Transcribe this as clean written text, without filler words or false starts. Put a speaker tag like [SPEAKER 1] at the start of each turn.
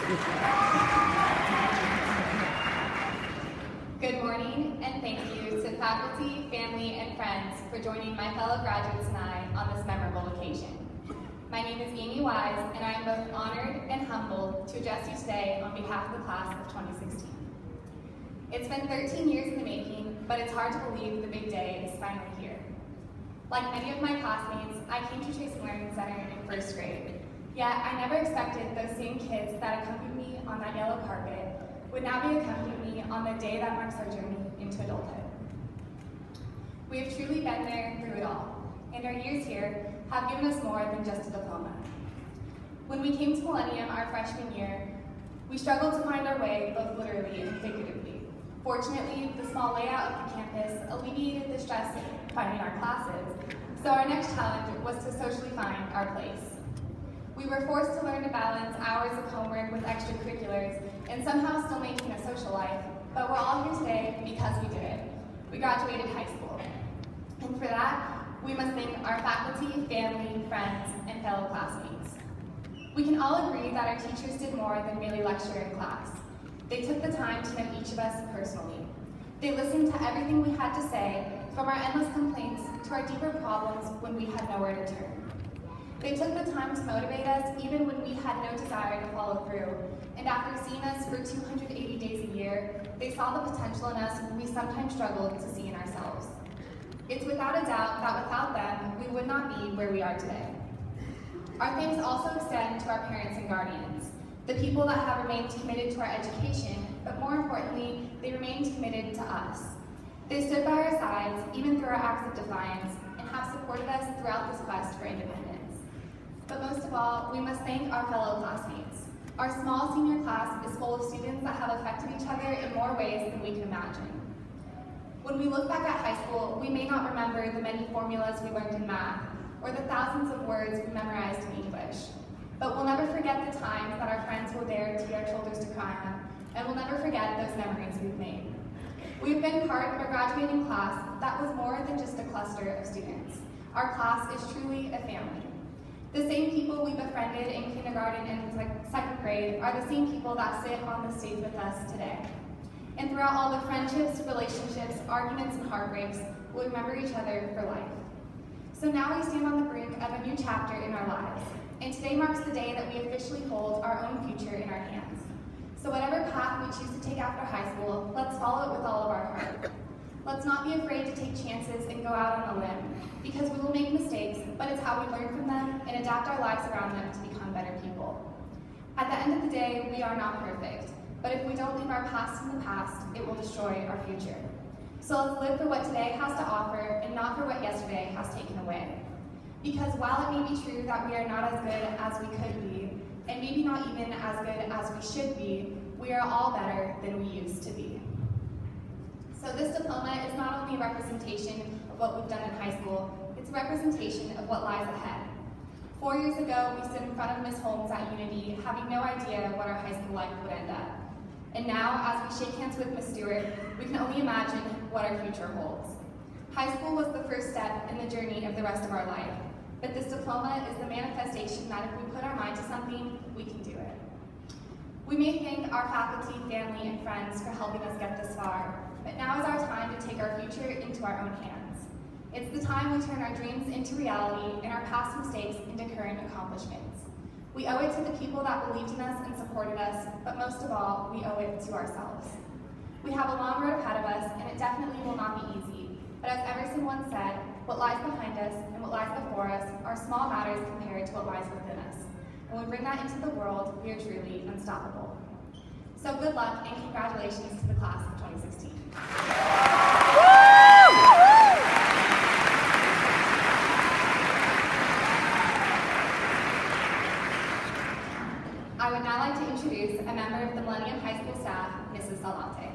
[SPEAKER 1] Good morning, and thank you to faculty, family, and friends for joining my fellow graduates and I on this memorable occasion. My name is Amy Wise, and I am both honored and humbled to address you today on behalf of the class of 2016. It's been 13 years in the making, but it's hard to believe the big day is finally here. Like many of my classmates, I came to Tracy Learning Center in first grade. Yet I never expected those same kids that accompanied me on that yellow carpet would now be accompanying me on the day that marks our journey into adulthood. We have truly been there through it all, and our years here have given us more than just a diploma. When we came to Millennium our freshman year, we struggled to find our way both literally and figuratively. Fortunately, the small layout of the campus alleviated the stress of finding our classes, so our next challenge was to socially find our place. We were forced to learn to balance hours of homework with extracurriculars and somehow still maintain a social life, but we're all here today because we did it. We graduated high school. And for that, we must thank our faculty, family, friends, and fellow classmates. We can all agree that our teachers did more than merely lecture in class. They took the time to know each of us personally. They listened to everything we had to say, from our endless complaints to our deeper problems when we had nowhere to turn. They took the time to motivate us even when we had no desire to follow through, and after seeing us for 280 days a year, they saw the potential in us we sometimes struggled to see in ourselves. It's without a doubt that without them, we would not be where we are today. Our thanks also extend to our parents and guardians, the people that have remained committed to our education, but more importantly, they remained committed to us. They stood by our sides, even through our acts of defiance, and have supported us throughout this quest for independence. But most of all, we must thank our fellow classmates. Our small senior class is full of students that have affected each other in more ways than we can imagine. When we look back at high school, we may not remember the many formulas we learned in math, or the thousands of words we memorized in English. But we'll never forget the times that our friends were there to be our shoulders to cry on, and we'll never forget those memories we've made. We've been part of a graduating class that was more than just a cluster of students. Our class is truly a family. The same people we befriended in kindergarten and second grade are the same people that sit on the stage with us today. And throughout all the friendships, relationships, arguments, and heartbreaks, we'll remember each other for life. So now we stand on the brink of a new chapter in our lives, and today marks the day that we officially hold our own future in our hands. So whatever path we choose to take after high school, let's follow it with all of our heart. Let's not be afraid to take chances and go out on a limb, because we will make mistakes, but it's how we learn from them and adapt our lives around them to become better people. At the end of the day, we are not perfect, but if we don't leave our past in the past, it will destroy our future. So let's live for what today has to offer and not for what yesterday has taken away. Because while it may be true that we are not as good as we could be, and maybe not even as good as we should be, we are all better than we used to be. So this diploma is not only a representation of what we've done in high school, it's a representation of what lies ahead. 4 years ago, we stood in front of Ms. Holmes at Unity, having no idea what our high school life would end up. And now, as we shake hands with Ms. Stewart, we can only imagine what our future holds. High school was the first step in the journey of the rest of our life, but this diploma is the manifestation that if we put our mind to something, we can do it. We may thank our faculty, family, and friends for helping us get this far, but now is our time to take our future into our own hands. It's the time we turn our dreams into reality and our past mistakes into current accomplishments. We owe it to the people that believed in us and supported us, but most of all, we owe it to ourselves. We have a long road ahead of us, and it definitely will not be easy, but as Emerson once said, what lies behind us and what lies before us are small matters compared to what lies within us. And when we bring that into the world, we are truly unstoppable. So good luck and congratulations to the class of 2016. I would now like to introduce a member of the Millennium High School staff, Mrs. Salante.